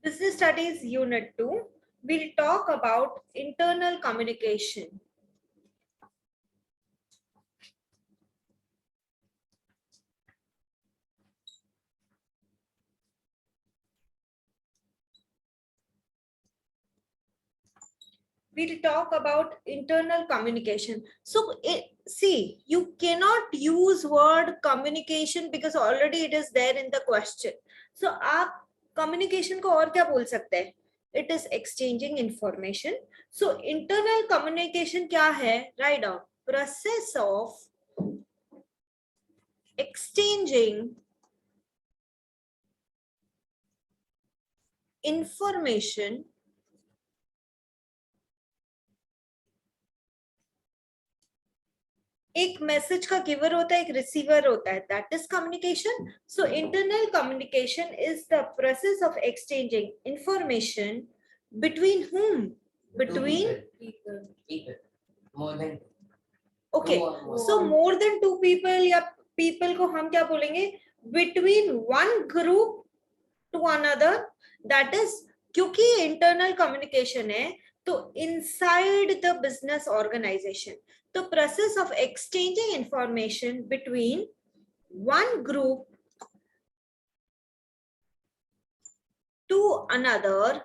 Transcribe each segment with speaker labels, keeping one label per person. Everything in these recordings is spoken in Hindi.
Speaker 1: Business Studies Unit 2, we'll talk about internal communication. We'll talk about internal communication. So see, you cannot use word communication because already it is there in the question. So आप communication को और क्या बोल सकते हैं? It is exchanging information. So internal communication क्या है? Write down. Process of exchanging information एक मैसेज का गिवर होता है, एक रिसीवर होता है, that is communication. So internal communication is the process of exchanging information between whom? Between
Speaker 2: people. More than
Speaker 1: okay,
Speaker 2: two or more.
Speaker 1: so more than two people या people को हम क्या बोलेंगे? Between one group to another, that is क्योंकि internal communication है तो inside the business organization the process of exchanging information between one group to another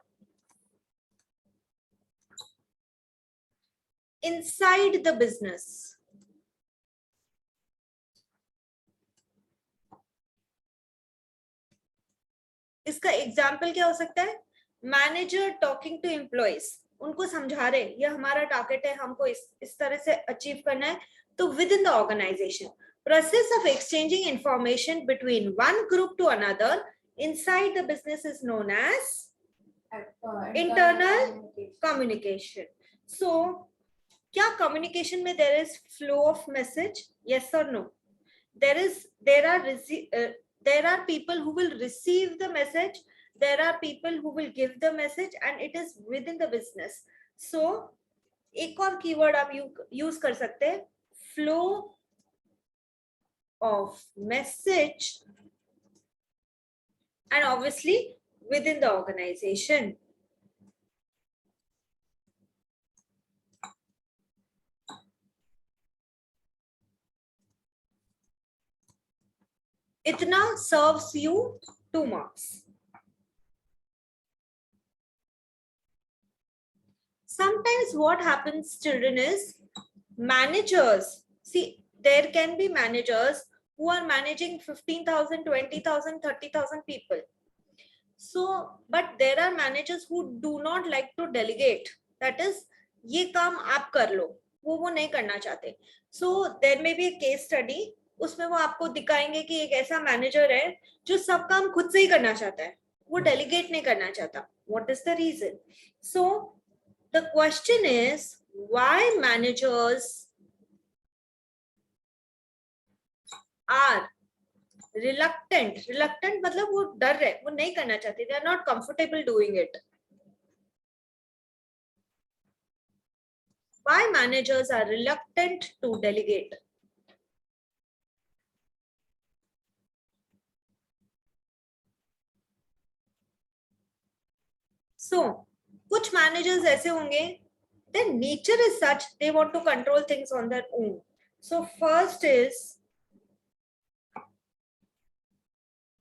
Speaker 1: inside the business. इसका एग्जाम्पल क्या हो सकता है? मैनेजर टॉकिंग टू एम्प्लॉइज, उनको समझा रहे ये हमारा टारगेट है, हमको इस तरह से अचीव करना है. तो within the organization process of exchanging information between one group to another inside the business is known as internal communication. So क्या communication में there is flow of message? Yes or no? There are people who will receive the message, there are people who will give the message, and it is within the business. So एक और कीवर्ड आप यूज कर सकते हैं, flow of message, and obviously within the organization. Itna serves you 2 marks. Sometimes what happens, children, is managers, see, there can be managers who are managing 15,000, 20,000, 30,000 people. So but there are managers who do not like to delegate, that is ये काम आप कर लो, वो नहीं करना चाहते. So there may be a case study, उसमें वो आपको दिखाएंगे कि एक ऐसा मैनेजर है जो सब काम खुद से ही करना चाहता है, वो डेलीगेट नहीं करना चाहता. What is the reason? So the question is, why managers are reluctant मतलब वो डर रहे, वो नहीं करना चाहते, they are not comfortable doing it. Why managers are reluctant to delegate? So कुछ managers ऐसे होंगे, their nature is such they want to control things on their own. So first is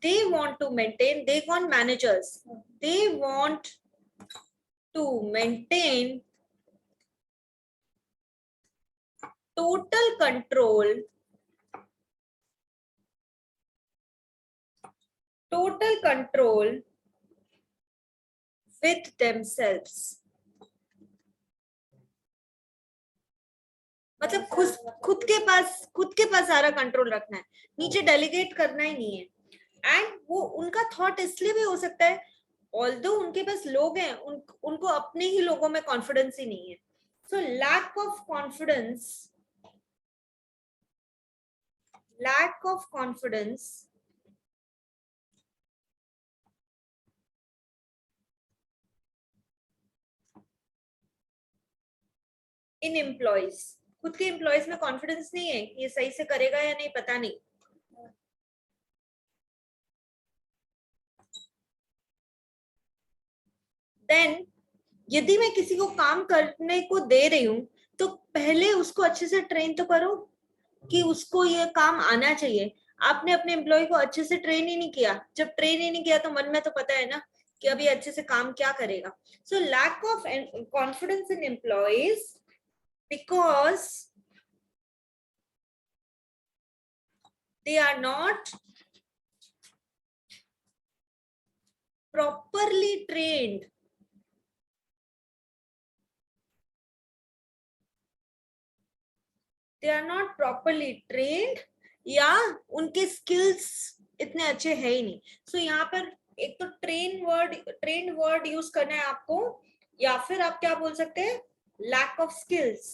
Speaker 1: they want managers, they want to maintain total control with themselves. मतलब खुद के पास सारा कंट्रोल रखना है, नीचे डेलीगेट करना ही नहीं है. एंड वो उनका थॉट इसलिए भी हो सकता है, ऑल्दो उनके पास लोग हैं, उनको अपने ही लोगों में कॉन्फिडेंस ही नहीं है. So lack of confidence in employees, खुद के एम्प्लॉइज में कॉन्फिडेंस नहीं है, ये सही से करेगा या नहीं पता नहीं. देन यदि मैं किसी को काम करने को दे रही हूँ तो पहले उसको अच्छे से ट्रेन तो करो कि उसको ये काम आना चाहिए। आपने अपने एम्प्लॉय को अच्छे से ट्रेन ही नहीं किया, जब ट्रेन ही नहीं किया तो मन में तो पता है ना कि अभी अच्छे से काम क्या करेगा। So lack of confidence in employees because they are not properly trained. They are not properly trained या उनके skills इतने अच्छे है ही नहीं। सो यहाँ पर एक तो ट्रेन वर्ड यूज करना है आपको, या फिर आप क्या बोल सकते हैं, लैक ऑफ स्किल्स।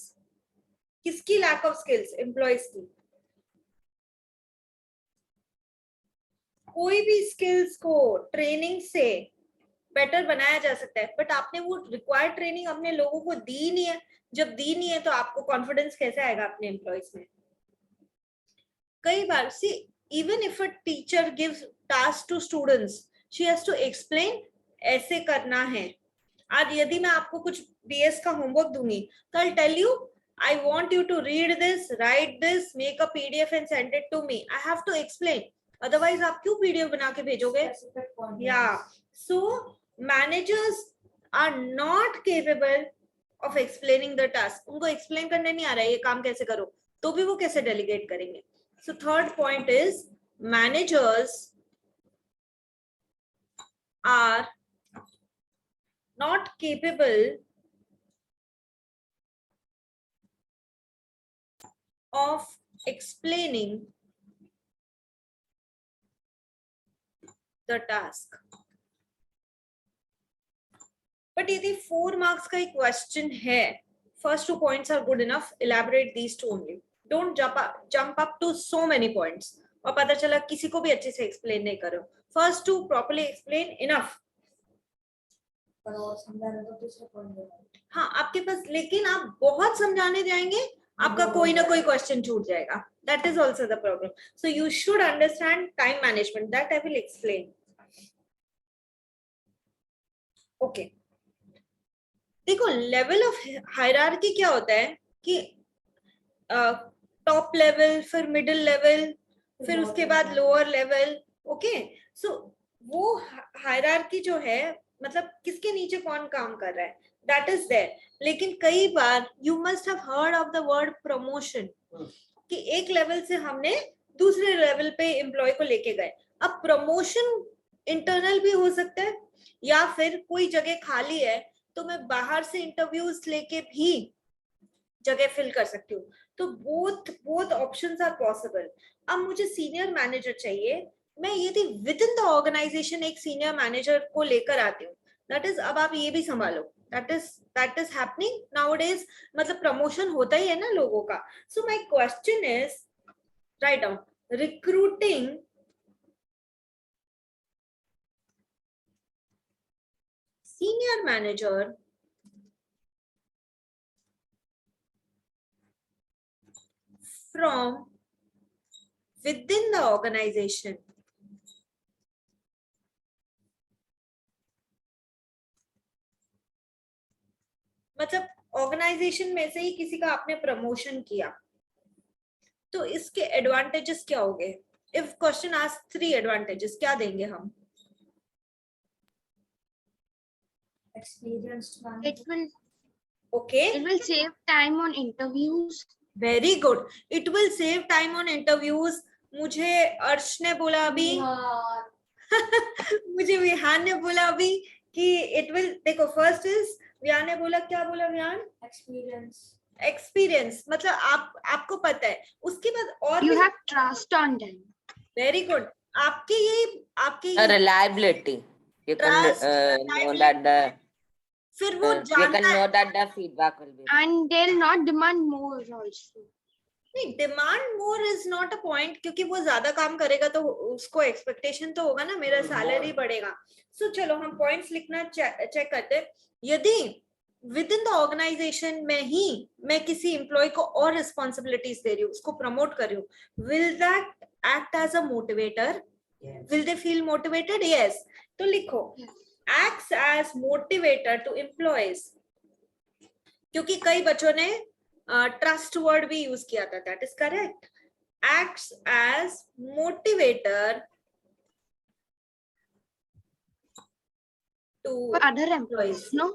Speaker 1: किसकी लैक ऑफ स्किल्स? एम्प्लॉयज की। कोई भी स्किल्स को ट्रेनिंग से बेटर बनाया जा सकता है, बट आपने वो रिक्वायर्ड ट्रेनिंग अपने लोगों को दी नहीं है। जब दी नहीं है तो आपको कॉन्फिडेंस कैसे आएगा अपने एम्प्लॉयज में? कई बार see even if a teacher gives task to students, she has to explain ऐसे करना है। आज यदि मैं आपको कुछ बीएस का होमवर्क दूंगी तो I tell you I want you to read this, write this, make a PDF and send it to me. I have to explain, otherwise आप क्यों पीडीएफ बना के भेजोगे? या so managers are not capable of explaining the task. उनको एक्सप्लेन करने नहीं आ रहा है ये काम कैसे करो, तो भी वो कैसे डेलीगेट करेंगे? So third point is managers are not capable of explaining the task. But यदि 4 marks का एक question है, first 2 points are good enough, elaborate these 2 only. Don't jump up to so many points और पता चला किसी को भी अच्छे से explain नहीं करो। First 2 properly explain enough. हाँ आपके पास, लेकिन आप बहुत समझाने जाएंगे आपका कोई ना कोई क्वेश्चन छूट जाएगा। That is also the problem. So you should understand time management, that I will explain. Okay, देखो लेवल ऑफ हायरार्की क्या होता है कि टॉप लेवल, फिर मिडिल लेवल, फिर उसके बाद लोअर लेवल। ओके, सो वो हायरार्की जो है, मतलब किसके नीचे कौन काम कर रहा है, दैट इज देयर। लेकिन कई बार you must have heard of the word promotion, कि एक लेवल से हमने दूसरे लेवल पे एम्प्लॉय को लेके गए। अब प्रमोशन इंटरनल भी हो सकता है, या फिर कोई जगह खाली है तो मैं बाहर से इंटरव्यूज लेके भी जगह फिल कर सकती हूँ। तो बोथ ऑप्शंस आर पॉसिबल। अब मुझे सीनियर मैनेजर चाहिए, मैं यदि विद इन द ऑर्गेनाइजेशन एक सीनियर मैनेजर को लेकर आती हूँ, दैट इज, अब आप ये भी संभालो, दैट इज हैपनिंग नाउअडेज। मतलब प्रमोशन होता ही है ना लोगों का। So my question is, write down, recruiting senior manager from within the organization. मतलब ऑर्गेनाइजेशन में से ही किसी का आपने प्रमोशन किया, तो इसके एडवांटेजेस क्या होंगे? इफ क्वेश्चन आस्क 3 एडवांटेजेस, क्या देंगे हम?
Speaker 3: Experienced one.
Speaker 4: It will
Speaker 1: Okay,
Speaker 4: save time on interviews.
Speaker 1: very good. It will save time on interviews. मुझे अर्श ने बोला अभी मुझे विहान ने बोला अभी कि इट विल, देखो फर्स्ट इज विहान ने बोला, क्या बोला विहान? एक्सपीरियंस, मतलब आपको पता है। उसके बाद और
Speaker 4: You have trust on them.
Speaker 1: Very good, आपके
Speaker 2: reliability. You
Speaker 1: Trust,
Speaker 2: can know that the
Speaker 1: फिर वो
Speaker 2: you
Speaker 1: जानता
Speaker 2: can
Speaker 1: है।
Speaker 2: know that the feedback will be.
Speaker 4: And they'll not demand more also.
Speaker 1: नहीं, demand more is not a point, क्योंकि वो ज्यादा काम करेगा तो उसको एक्सपेक्टेशन तो होगा ना, मेरा सैलरी बढ़ेगा। सो चलो हम पॉइंट्स लिखना चेक करते हैं। यदि विद इन द ऑर्गेनाइजेशन में ही मैं किसी एम्प्लॉय को और रिस्पॉन्सिबिलिटीज दे रही हूँ, उसको प्रमोट कर रही हूँ, will that act as a motivator? Will they feel motivated? Yes. तो लिखो, acts as motivator to employees. क्योंकि कई बच्चों ने ट्रस्ट वर्ड भी यूज किया था, that is correct. Acts as motivator to
Speaker 4: For other employees, no?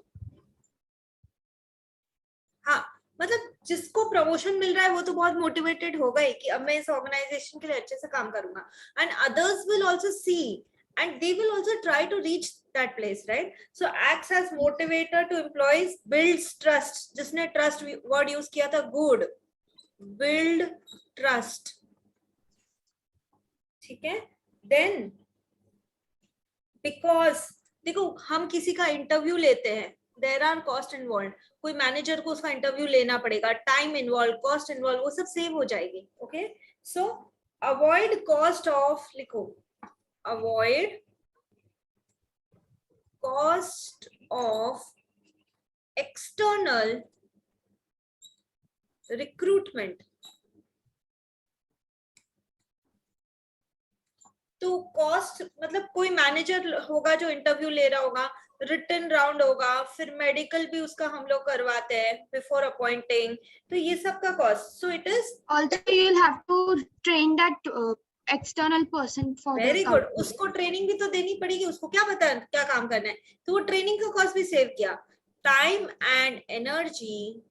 Speaker 1: हाँ, मतलब जिसको प्रमोशन मिल रहा है वो तो बहुत मोटिवेटेड होगा ही कि अब मैं इस ऑर्गेनाइजेशन के लिए अच्छे से काम करूंगा. And others will also C and they will also try to reach that place, right? So acts as motivator to employees, builds trust. जिसने trust word use किया था, good, build trust. ठीक है. Then because देखो हम किसी का इंटरव्यू लेते हैं, देयर आर कॉस्ट इन्वॉल्व. कोई मैनेजर को उसका इंटरव्यू लेना पड़ेगा, टाइम इन्वॉल्व, कॉस्ट इन्वॉल्व, वो सब सेव हो जाएगी. Okay, so avoid cost of, लिखो avoid cost of external recruitment. तो कॉस्ट मतलब कोई मैनेजर होगा जो इंटरव्यू ले रहा होगा, रिटन राउंड होगा, फिर मेडिकल भी उसका हम लोग करवाते हैं बिफोर अपॉइंटिंग, तो ये सब का cost. So it is
Speaker 4: Also, you'll have to train that external person for
Speaker 1: very
Speaker 4: the
Speaker 1: good.
Speaker 4: company.
Speaker 1: उसको ट्रेनिंग भी तो देनी पड़ेगी, उसको क्या पता है क्या काम करना है, तो वो ट्रेनिंग का कॉस्ट भी सेव किया. Time and energy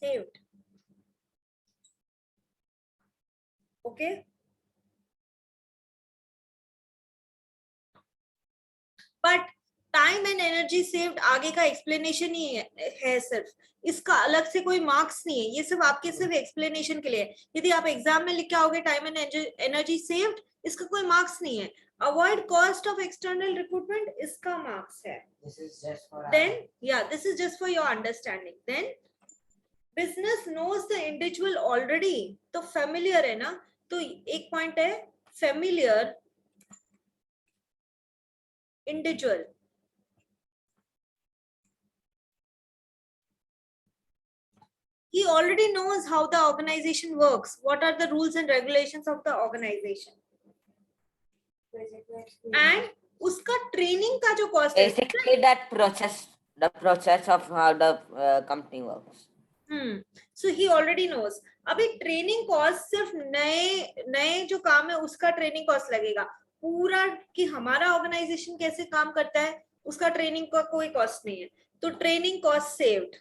Speaker 1: saved. Okay, but time and energy saved आगे का एक्सप्लेनेशन ही है सिर्फ, इसका अलग से कोई मार्क्स नहीं है. ये सब आपके सिर्फ एक्सप्लेनेशन के लिए है. यदि आप एग्जाम में लिख के आओगे टाइम एंड एनर्जी सेव्ड, इसका कोई मार्क्स नहीं है. Avoid cost of external recruitment, इसका मार्क्स है.
Speaker 3: This is just for
Speaker 1: Then yeah, this is just for your understanding. Then business knows the individual already, तो familiar है ना. तो एक पॉइंट है familiar individual. He already knows how the organization works, what are the rules and regulations of the organization, and उसका ट्रेनिंग का जो कॉस्ट है.
Speaker 2: Basically, that process, the process of how the company works.
Speaker 1: So he already knows. अभी ट्रेनिंग कॉस्ट सिर्फ नए जो काम है उसका ट्रेनिंग कॉस्ट लगेगा. पूरा कि हमारा ऑर्गेनाइजेशन कैसे काम करता है उसका ट्रेनिंग का कोई कॉस्ट नहीं है. तो training cost saved.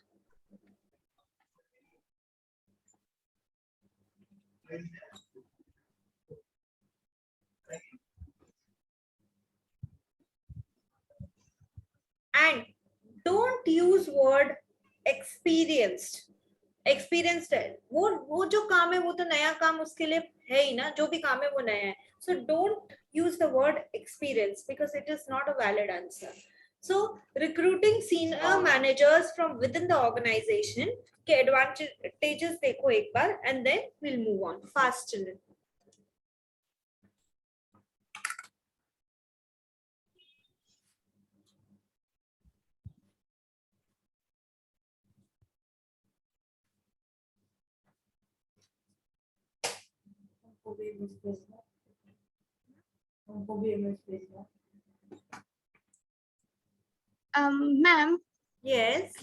Speaker 1: And don't use word experienced. Experienced है वो जो काम है वो तो नया काम उसके लिए है ही ना, जो भी काम है वो नया है. So don't use the word experience because it is not a valid answer. So recruiting senior managers from within the organization के advantages देखो एक बार and then we'll move on. Fast children.
Speaker 4: Ma'am,
Speaker 1: Yes.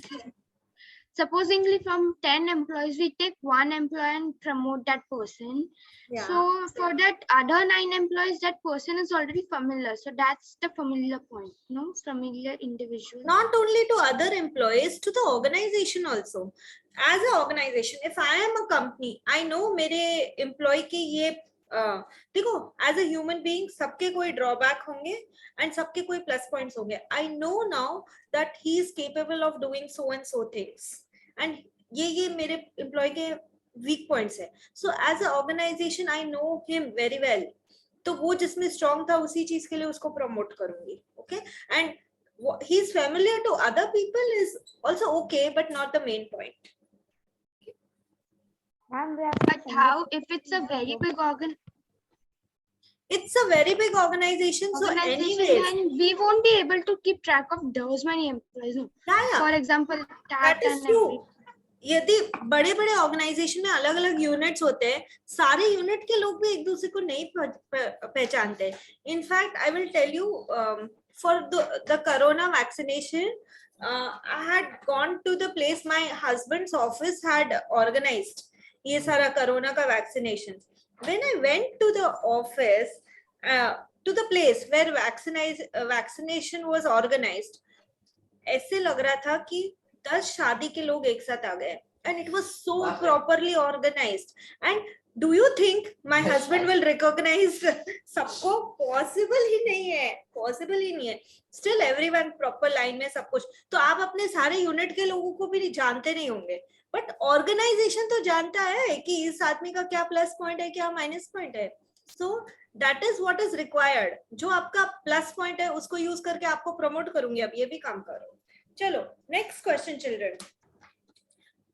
Speaker 4: supposingly from 10 employees, we take one employee and promote that person.
Speaker 1: Yeah.
Speaker 4: So for that other 9 employees, that person is already familiar. So that's the familiar point, no? Familiar individual.
Speaker 1: Not only to other employees, to the organization also. As an organization, if I am a company, I know मेरे employee के ये देखो, as a human being सबके कोई drawback होंगे and सबके कोई plus points होंगे. I know now that he is capable of doing so and so things and ये मेरे employee के weak points है. So as an organization I know him very well. तो वो जिसमें strong था उसी चीज के लिए उसको promote करूंगी. Okay, and he's familiar to other people is also okay but not the main point.
Speaker 4: But how if it's a very big
Speaker 1: It's a very big organization, so
Speaker 4: organization
Speaker 1: anyways,
Speaker 4: and we won't be able to keep track of those many employees. No.
Speaker 1: yeah,
Speaker 4: For example,
Speaker 1: that is
Speaker 4: and
Speaker 1: true. यदि बड़े बड़े ऑर्गेनाइजेशन में अलग अलग यूनिट्स होते हैं, सारे यूनिट के लोग भी एक दूसरे को नहीं पहचानते. In fact I will tell you, for the corona vaccination, I had gone to the place my husband's office had organized ये सारा कोरोना का vaccination. When I went to the office, to the place where vaccination was organized, ऐसे लग रहा था कि 10 शादी के लोग एक साथ आ गए. And it was so properly organized. And do you think my husband will recognize सबको? Possible ही नहीं है, possible ही नहीं है. Still everyone proper line में सब कुछ. तो आप अपने सारे यूनिट के लोगों को भी जानते नहीं होंगे, बट ऑर्गेनाइजेशन तो जानता है कि इस आदमी का क्या प्लस पॉइंट है, क्या माइनस पॉइंट है. So that is what is required. जो आपका प्लस पॉइंट है उसको यूज करके आपको प्रमोट करूंगी. अब ये भी काम करो. चलो next question children.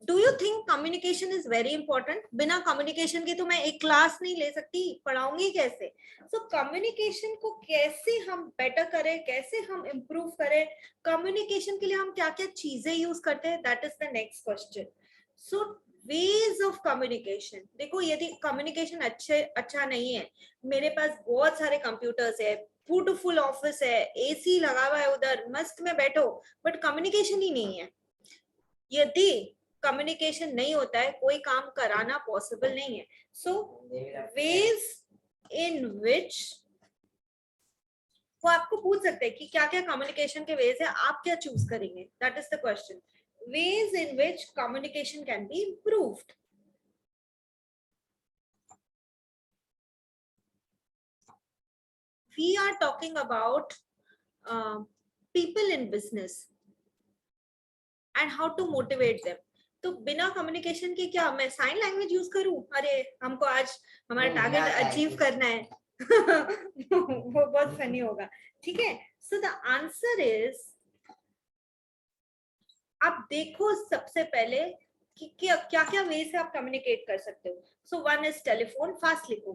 Speaker 1: Do you think communication is very important? बिना कम्युनिकेशन के तो मैं एक क्लास नहीं ले सकती, पढ़ाऊंगी कैसे? सो कम्युनिकेशन को कैसे हम बेटर करें, कैसे हम इम्प्रूव करें, कम्युनिकेशन के लिए हम क्या क्या चीजें यूज करते हैं, that is the next question. So ways of communication. देखो यदि कम्युनिकेशन अच्छा नहीं है, मेरे पास बहुत सारे कंप्यूटर्स है, ब्यूटीफुल ऑफिस है, एसी लगा हुआ है उधर, मस्त में बैठो, बट कम्युनिकेशन ही नहीं है. यदि कम्युनिकेशन नहीं होता है, कोई काम कराना पॉसिबल नहीं है. सो वेज इन विच, वो आपको पूछ सकते हैं कि क्या क्या कम्युनिकेशन के वेज है, आप क्या चूज करेंगे, that is the question. ways in which communication can be improved. We are talking about people in business and how to motivate them. तो बिना कम्युनिकेशन के क्या मैं साइन लैंग्वेज यूज करूं? अरे हमको आज हमारा टारगेट अचीव करना है. वो बहुत फनी होगा. ठीक है. सो द आंसर इज, आप देखो सबसे पहले कि क्या क्या वे से आप कम्युनिकेट कर सकते हो. So one is telephone. First लिखो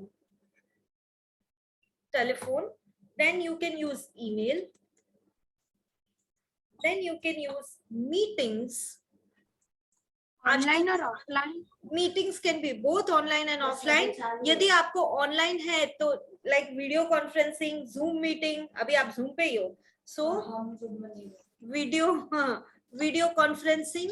Speaker 1: telephone. Then you can use email. Then you can use meetings.
Speaker 4: Online और offline.
Speaker 1: Meetings can be both online and offline. यदि आपको ऑनलाइन है तो like video conferencing, Zoom meeting. अभी आप जूम पे ही हो, सो वीडियो कॉन्फ्रेंसिंग.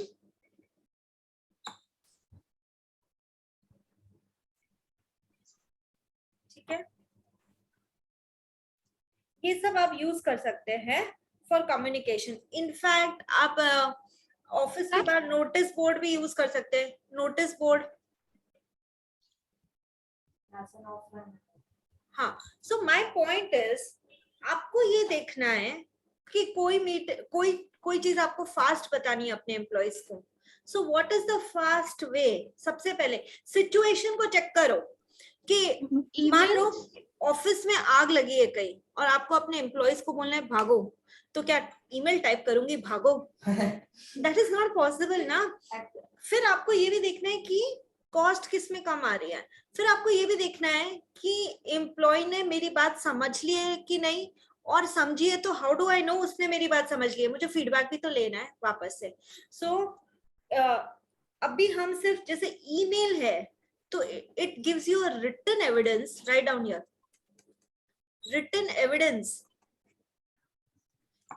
Speaker 1: ठीक है, ये सब आप यूज कर सकते हैं फॉर कम्युनिकेशन. इनफैक्ट आप ऑफिस के बाद नोटिस बोर्ड भी यूज कर सकते हैं. नोटिस बोर्ड, हाँ. सो माय पॉइंट इज, आपको ये देखना है कि कोई चीज आपको फास्ट बतानी है अपने एम्प्लॉयज को. So what is the fast way? सबसे पहले सिचुएशन को चेक करो कि मान लो ऑफिस में आग लगी है कहीं और आपको अपने एम्प्लॉयज को बोलना है भागो, तो क्या ईमेल टाइप करूंगी भागो? दैट इज नॉट पॉसिबल ना. फिर आपको ये भी देखना है कि कॉस्ट किस में कम आ रही है. फिर आपको ये भी देखना है कि एम्प्लॉय ने मेरी बात समझ ली है कि नहीं, और समझी है तो हाउ डू आई नो उसने मेरी बात समझ ली है. मुझे फीडबैक भी तो लेना है वापस से. सो अभी हम सिर्फ जैसे ईमेल है तो it gives you a written evidence. Right down here, written evidence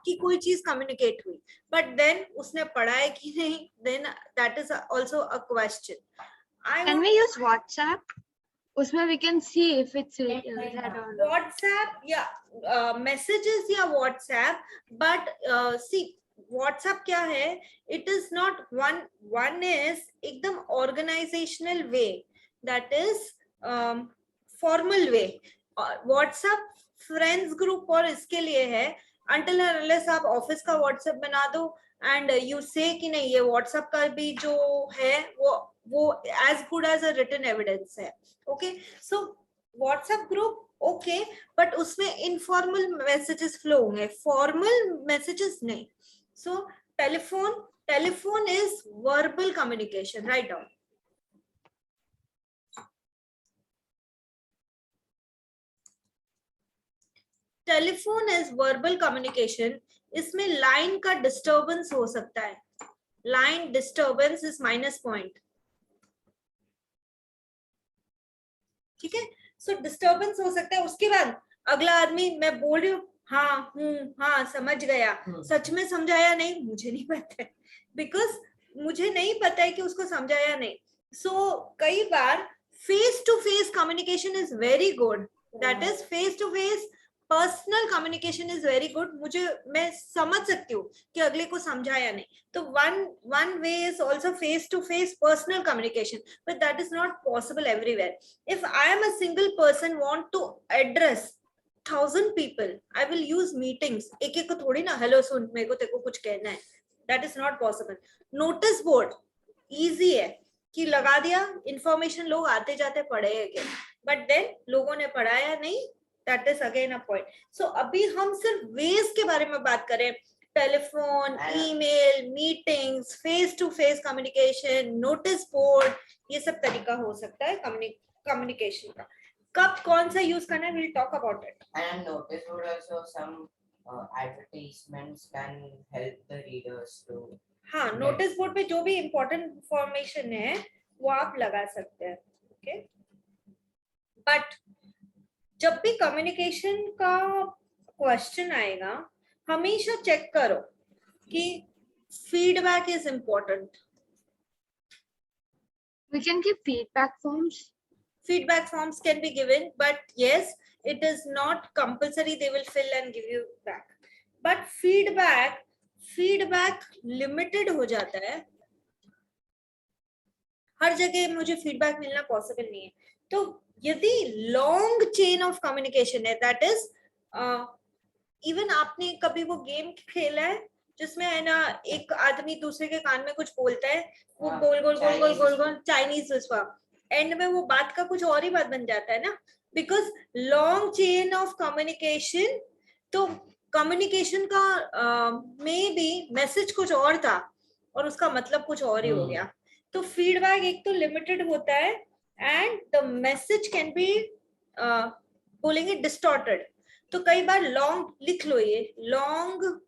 Speaker 1: कि कोई चीज कम्युनिकेट हुई, बट देन उसने पढ़ा है कि नहीं, then that is also a question.
Speaker 4: Can we use WhatsApp? उसमें we can see if it's read or not.
Speaker 1: WhatsApp या messages या WhatsApp, but see WhatsApp क्या है, it is not one is एकदम organizational way, that is formal way. WhatsApp friends group और इसके लिए है. until and unless आप ऑफिस का WhatsApp बना दो and you say कि नहीं ये WhatsApp का भी जो है वो as good as a written evidence है. okay, so WhatsApp group okay, but उसमें informal messages flow होंगे, formal messages नहीं. so telephone is verbal communication. write down. Telephone is verbal communication. इसमें लाइन का डिस्टर्बेंस हो सकता है. line disturbance is minus point. ठीक है, सो डिस्टर्बेंस हो सकता है. उसके बाद अगला आदमी, मैं बोल रही हूँ हाँ हाँ समझ गया, सच में समझाया नहीं, मुझे नहीं पता है, बिकॉज मुझे नहीं पता है कि उसको समझाया नहीं. सो कई बार face to face communication is very good. That is face to face personal communication is very good. मैं समझ सकती हूँ कि अगले को समझाया नहीं. तो one way is also face to face personal communication, but that is not possible everywhere. If I am a single person want to address 1000 people, I will use meetings. एक एक को थोड़ी ना हेलो सुन मेरे को तेरे को कुछ कहना है. That is not possible. Notice board easy है कि लगा दिया, information लोग आते जाते पढ़ेंगे, but then लोगों ने पढ़ाया नहीं. That is again a point. So अभी हम सिर्फ ways के बारे में बात करें. Telephone, email, meetings, face to face communication, notice board, ये सब तरीका हो सकता है कम्युनिकेशन का. कब कौन सा यूज करना है, we'll talk about it.
Speaker 3: And notice board also some advertisements can help the readers to.
Speaker 1: हाँ, नोटिस बोर्ड पे जो भी इम्पोर्टेंट इंफॉर्मेशन है वो आप लगा सकते हैं. ओके, बट जब भी कम्युनिकेशन का क्वेश्चन आएगा हमेशा चेक करो कि feedback is important.
Speaker 4: We can give feedback forms.
Speaker 1: Feedback forms can be given, but yes, it is not compulsory they will fill and give you back. But feedback limited हो जाता है. हर जगह मुझे फीडबैक मिलना पॉसिबल नहीं है. तो यदि लॉन्ग चेन ऑफ कम्युनिकेशन है, दैट इज इवन आपने कभी वो गेम खेला है जिसमें है ना एक आदमी दूसरे के कान में कुछ बोलता है, वो गोल गोल गोल गोल गोल गोल चाइनीज विस्पा, एंड में वो बात का कुछ और ही बात बन जाता है ना, because long chain of communication. तो कम्युनिकेशन का में भी मैसेज कुछ और था और उसका मतलब कुछ और ही हो गया. तो फीडबैक एक तो लिमिटेड होता है and the message can be बोलेंगे डिस्टॉर्टेड. तो कई बार लॉन्ग लिख लो, ये लॉन्ग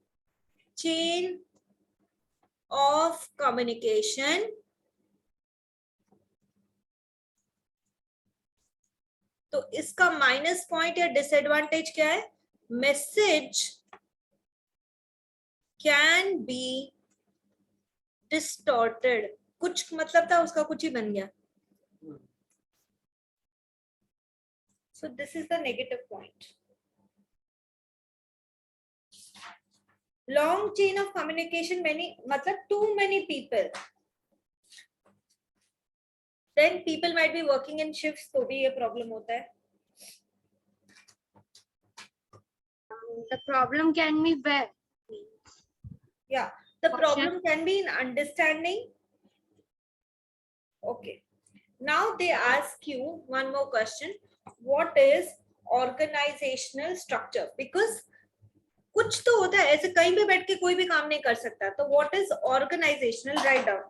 Speaker 1: चेन ऑफ कम्युनिकेशन तो इसका माइनस पॉइंट या डिसएडवांटेज क्या है, मैसेज कैन बी डिस्टॉर्टेड. कुछ मतलब था उसका कुछ ही बन गया. So this is the negative point. long chain of communication, many matlab too many people, then people might be working in shifts, तो भी ये problem होता है.
Speaker 4: The problem can be where?
Speaker 1: Yeah, the problem can be in understanding. Okay, now they ask you one more question, what is organizational structure? Because कुछ तो होता है, ऐसे कहीं भी बैठ के कोई भी काम नहीं कर सकता. तो what is organizational, right down.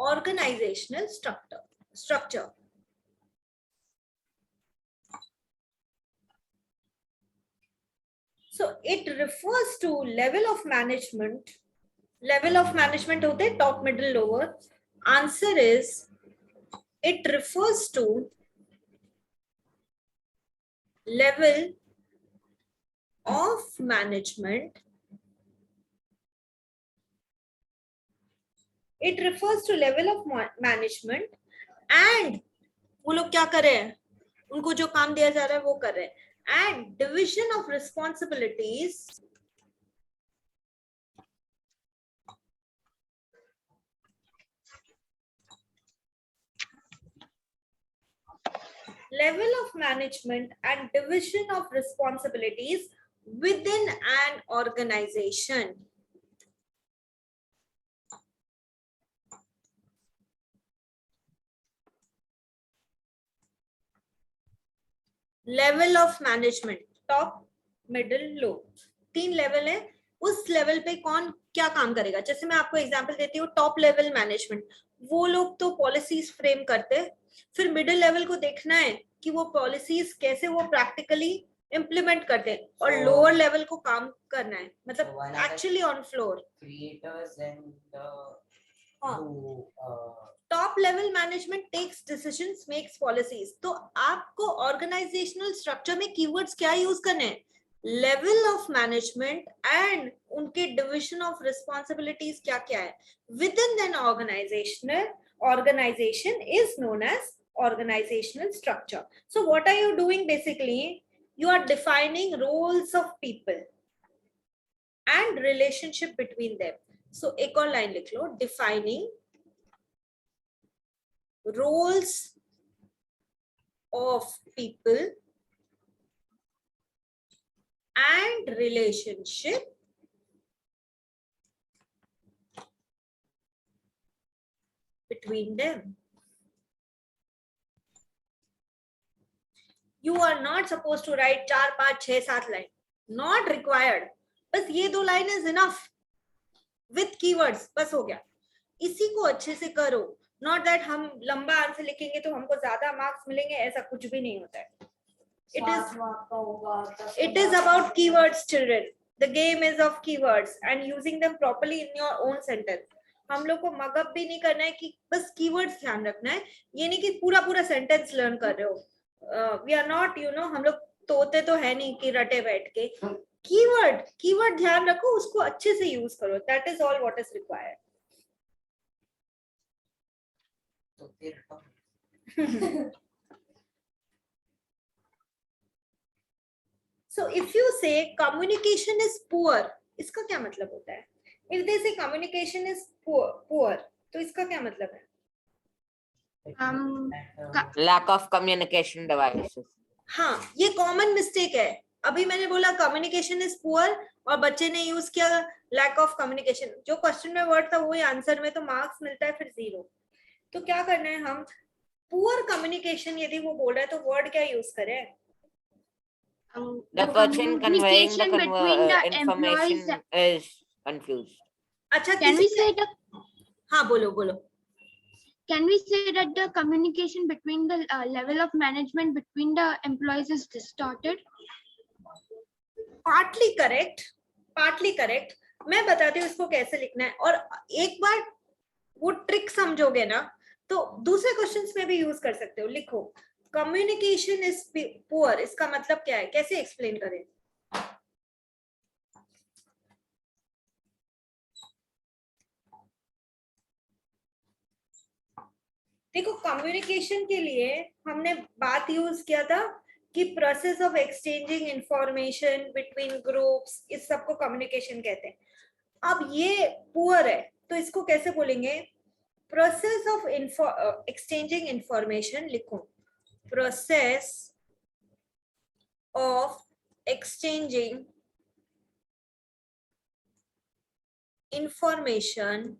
Speaker 1: Organizational structure so it refers to level of management. Level of management होते हैं top, middle, lower. Answer is it refers to level of management. It refers to level of management and वो लोग क्या कर रहे हैं, उनको जो काम दिया जा रहा है वो कर रहे हैं. And division of responsibilities level of management and division of responsibilities within an organization. Level of management, top, middle, low, 3 level है. उस लेवल पे कौन क्या काम करेगा. जैसे मैं आपको एग्जांपल देती हूँ, टॉप लेवल मैनेजमेंट, वो लोग तो पॉलिसीज फ्रेम करते हैं. फिर मिडिल लेवल को देखना है कि वो पॉलिसीज कैसे वो प्रैक्टिकली इम्प्लीमेंट करते हैं और
Speaker 3: So-
Speaker 1: लोअर लेवल को काम करना है, मतलब
Speaker 3: So one are the
Speaker 1: actually on floor.
Speaker 3: creators and the
Speaker 1: हाँ.
Speaker 3: who
Speaker 1: top level management takes decisions, makes policies. तो आपको ऑर्गेनाइजेशनल स्ट्रक्चर में कीवर्ड्स क्या यूज करने हैं? लेवल ऑफ मैनेजमेंट एंड उनके डिविजन ऑफ रिस्पॉन्सिबिलिटीज क्या क्या है within an organization is known as organizational structure. So what are you doing basically? You are defining roles of people and relationship between them. So एक और line लिख लो, defining roles of people and relationship between them. You are not supposed to write 4, 5, 6, 7 line. Not required. बस ये 2 line is enough with keywords. बस हो गया. इसी को अच्छे से करो. Not that हम लंबा आंसर लिखेंगे तो हमको ज्यादा मार्क्स मिलेंगे, ऐसा कुछ भी नहीं होता है. It is about keywords, children. The game is of keywords and using them properly in your own sentence. हम लोग को मगअप भी नहीं करना है कि बस कीवर्ड्स ध्यान रखना है, ये नहीं कि पूरा पूरा सेंटेंस लर्न कर रहे हो. We are not, you know, हम लोग तोते तो है नहीं कि रटे बैठ के. कीवर्ड ध्यान रखो, उसको अच्छे से यूज करो. That is all what is required.
Speaker 3: तो फिर
Speaker 1: So if you say communication is poor, इसका क्या मतलब होता है? If they say communication is poor, तो इसका क्या मतलब है?
Speaker 2: Lack of communication devices.
Speaker 1: हाँ, ये कॉमन मिस्टेक है. अभी मैंने बोला कम्युनिकेशन इज पुअर और बच्चे ने यूज किया लैक ऑफ कम्युनिकेशन. जो क्वेश्चन में वर्ड था वही आंसर में, तो मार्क्स मिलता है फिर 0. तो क्या करना है हम? पुअर कम्युनिकेशन यदि वो बोल रहा है तो वर्ड क्या यूज करें?
Speaker 2: The person conveying the
Speaker 4: communication between the employees.
Speaker 2: information is confused.
Speaker 1: अच्छा,
Speaker 4: Can we say that?
Speaker 1: हाँ, बोलो.
Speaker 4: Can we say that the communication between the level of management between the employees is distorted?
Speaker 1: Partly correct. मैं बताती हूँ इसको कैसे लिखना है, और एक बार वो ट्रिक समझोगे ना तो दूसरे क्वेश्चंस में भी यूज कर सकते हो. लिखो कम्युनिकेशन इज पुअर, इसका मतलब क्या है, कैसे एक्सप्लेन करें? देखो, कम्युनिकेशन के लिए हमने बात यूज किया था कि process of exchanging information between groups, इस सबको कम्युनिकेशन कहते हैं. अब ये पुअर है तो इसको कैसे बोलेंगे? Process of exchanging information. लिखो process of exchanging information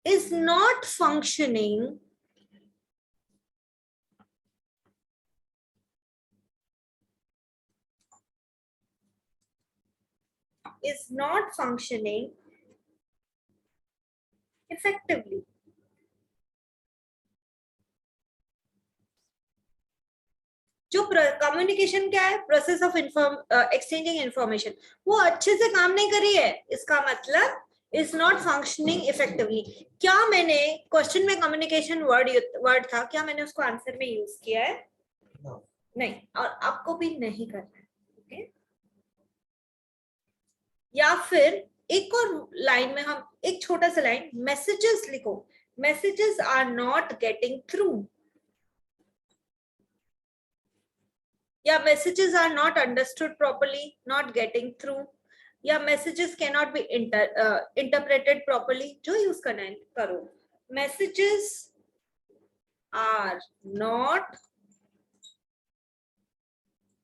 Speaker 1: is not functioning effectively. जो कम्युनिकेशन क्या है? प्रोसेस ऑफ एक्सचेंजिंग इंफॉर्मेशन, वो अच्छे से काम नहीं कर रही है, इसका मतलब इज नॉट फंक्शनिंग इफेक्टिवली. क्या मैंने क्वेश्चन में कम्युनिकेशन वर्ड था, क्या मैंने उसको आंसर में यूज किया है?
Speaker 3: No.
Speaker 1: नहीं, और आपको भी नहीं करना है. ओके, या फिर एक और लाइन में हम एक छोटा सा लाइन, मैसेजेस लिखो. Messages are not getting through, या messages are not understood properly, not getting through, या messages cannot be interpreted properly. जो यूज करना है करो. Messages are not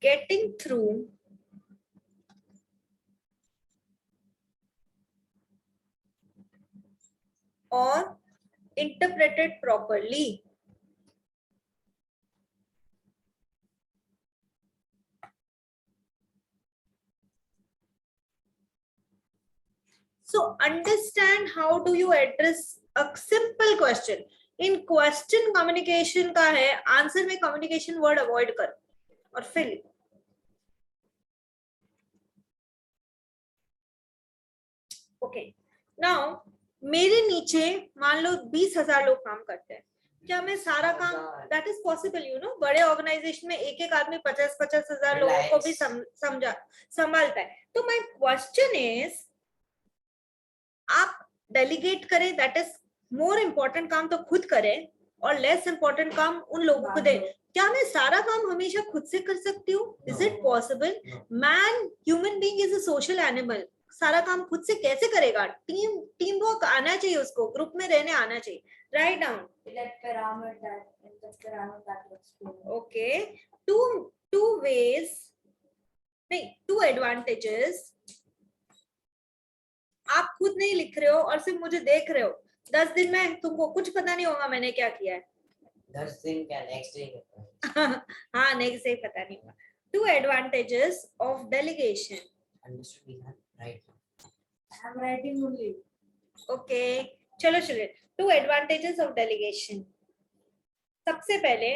Speaker 1: getting through or interpreted properly. So understand how do you address a simple question. In question communication का है, आंसर में कम्युनिकेशन वर्ड अवॉइड कर और फिर लिखो। ओके, नाउ मेरे नीचे मान लो 20,000 लोग काम करते हैं, क्या मैं सारा काम, that is possible you know, बड़े ऑर्गेनाइजेशन में एक एक आदमी 50-50 हजार लोगों को भी समझा संभालता है। तो माय क्वेश्चन इज, आप डेलीगेट करें, दैट इज मोर इम्पोर्टेंट काम तो खुद करें और लेस इम्पोर्टेंट काम उन लोगों को दें। क्या मैं सारा काम हमेशा खुद से कर सकती हूँ? Is it possible? Man, human being is a social animal, सारा काम खुद से कैसे करेगा? टीम वर्क आना चाहिए उसको, ग्रुप में रहने आना चाहिए। Right down. Okay, two ways, नहीं, टू एडवांटेजेस। आप खुद नहीं लिख रहे हो और सिर्फ मुझे देख रहे हो, 10 दिन में तुमको कुछ पता नहीं होगा मैंने क्या किया है।
Speaker 3: 10 दिन क्या, नेक्स्ट डे?
Speaker 1: हाँ, नेक्स्ट डे पता नहीं होगा। Two advantages of delegation.
Speaker 3: Understood, Vihan? Right.
Speaker 5: I'm writing only.
Speaker 1: Okay, चलो चलो, टू एडवांटेजेस ऑफ डेलीगेशन। सबसे पहले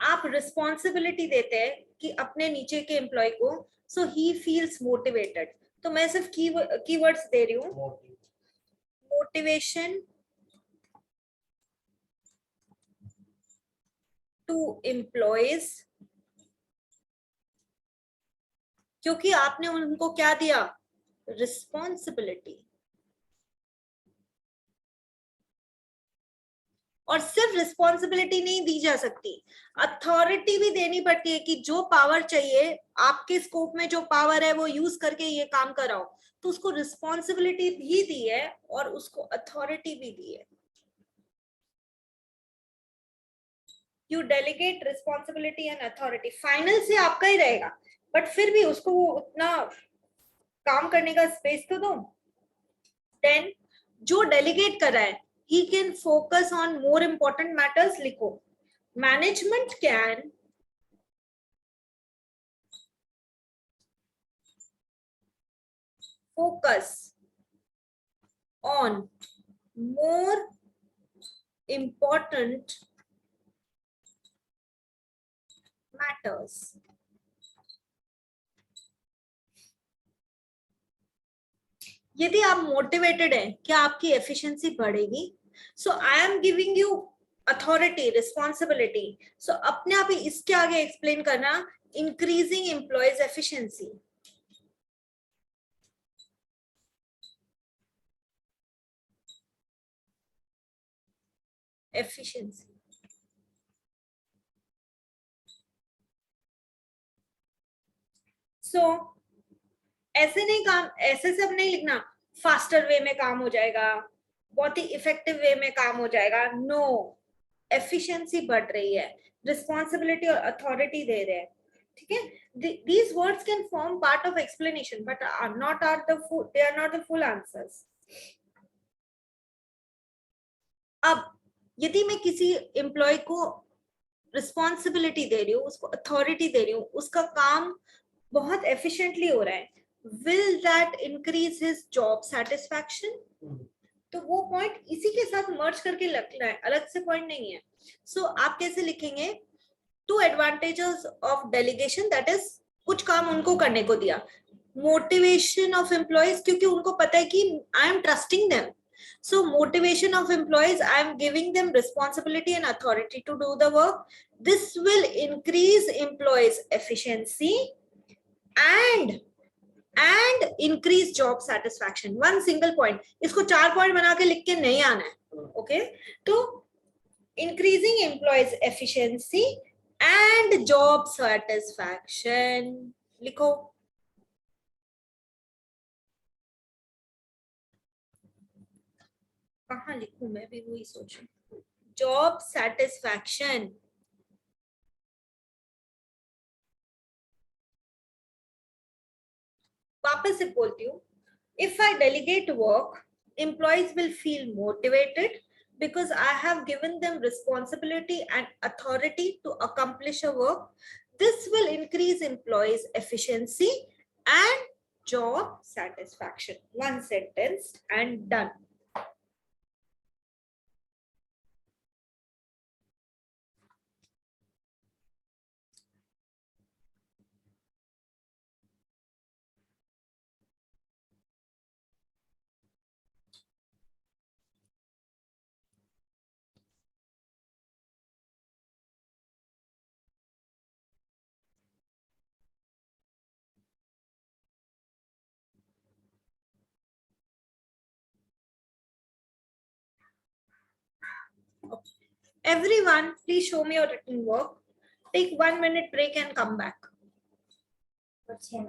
Speaker 1: आप रिस्पॉन्सिबिलिटी देते हैं कि अपने नीचे के एम्प्लॉय को, सो ही फील्स मोटिवेटेड। तो मैं सिर्फ कीवर्ड्स दे रही हूँ,
Speaker 3: Motive.
Speaker 1: मोटिवेशन टू एम्प्लॉयज, क्योंकि आपने उनको क्या दिया? रिस्पॉन्सिबिलिटी। और सिर्फ रिस्पॉन्सिबिलिटी नहीं दी जा सकती, अथॉरिटी भी देनी पड़ती है कि जो पावर चाहिए, आपके स्कोप में जो पावर है वो यूज करके ये काम कराओ। तो उसको रिस्पॉन्सिबिलिटी भी दी है और उसको अथॉरिटी भी दी है। You delegate responsibility and authority, final से आपका ही रहेगा, बट फिर भी उसको वो उतना काम करने का स्पेस तो दो। देन जो डेलीगेट कर रहा है, he can focus on more important matters। लिखो, management can focus on more important matters। यदि आप मोटिवेटेड हैं, क्या आपकी एफिशिएंसी बढ़ेगी? So I am giving you authority, responsibility, so अपने आप ही इसके आगे एक्सप्लेन करना, increasing employees efficiency. Efficiency, so ऐसे नहीं काम, ऐसे सब नहीं लिखना फास्टर वे में काम हो जाएगा, बहुत ही इफेक्टिव वे में काम हो जाएगा। नो, एफिशिएंसी बढ़ रही है, रिस्पॉन्सिबिलिटी और अथॉरिटी दे रहे हैं, ठीक है। These words can form part of explanation but are not they are not the full answers। अब यदि मैं किसी एम्प्लॉय को रिस्पॉन्सिबिलिटी दे रही हूँ, उसको अथॉरिटी दे रही हूँ, उसका काम बहुत एफिशिएंटली हो रहा है, will that increase his job satisfaction? तो वो पॉइंट इसी के साथ मर्ज करके लिखना है, अलग से पॉइंट नहीं है। सो आप कैसे लिखेंगे? Two advantages of delegation, that is कुछ काम उनको करने को दिया। मोटिवेशन ऑफ एम्प्लॉयज, क्योंकि उनको पता है कि I am trusting them, so motivation of employees, I am giving them responsibility and authority to do the work. This will increase employees efficiency and increase job satisfaction। one single point, इसको 4 पॉइंट बना के लिख के नहीं आना है, ओके? तो increasing employees efficiency and job satisfaction लिखो। कहाँ लिखूं, मैं भी वही सोच रही हूँ। जॉब सेटिस्फैक्शन, वापस से बोलती हूँ, if I delegate work, employees will feel motivated because I have given them responsibility and authority to accomplish a work. This will increase employees efficiency and job satisfaction। one sentence and done। Everyone, please show me your written work. Take 1 minute break and come back.
Speaker 5: What's here?